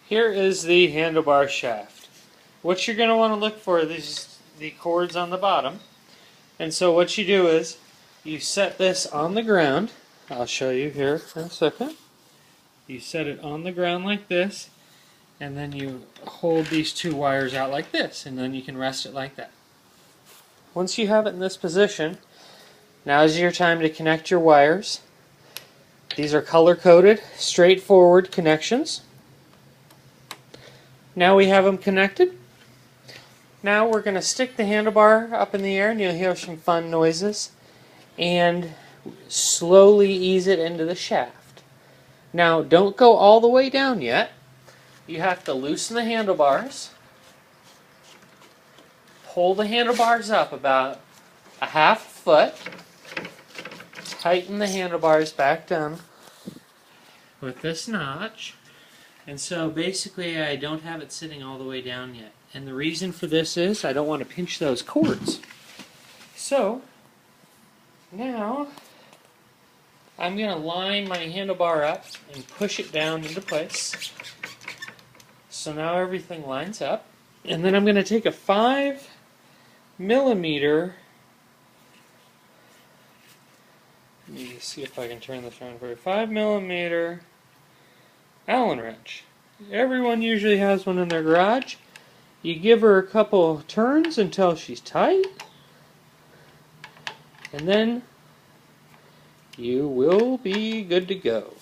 Here is the handlebar shaft. What you're going to want to look for is the cords on the bottom. And so what you do is you set this on the ground. I'll show you here in a second. You set it on the ground like this, and then you hold these two wires out like this, and then you can rest it like that. Once you have it in this position, now is your time to connect your wires. These are color-coded, straightforward connections. Now we have them connected. Now we're going to stick the handlebar up in the air, and you'll hear some fun noises, and slowly ease it into the shaft. Now don't go all the way down yet. You have to loosen the handlebars, pull the handlebars up about a half foot, tighten the handlebars back down with this notch. And so basically I don't have it sitting all the way down yet. And the reason for this is I don't want to pinch those cords. So now I'm going to line my handlebar up and push it down into place. So now everything lines up. And then I'm going to take a 5mm, let me see if I can turn this around for you, 5mm Allen wrench. Everyone usually has one in their garage. You give her a couple turns until she's tight, and then you will be good to go.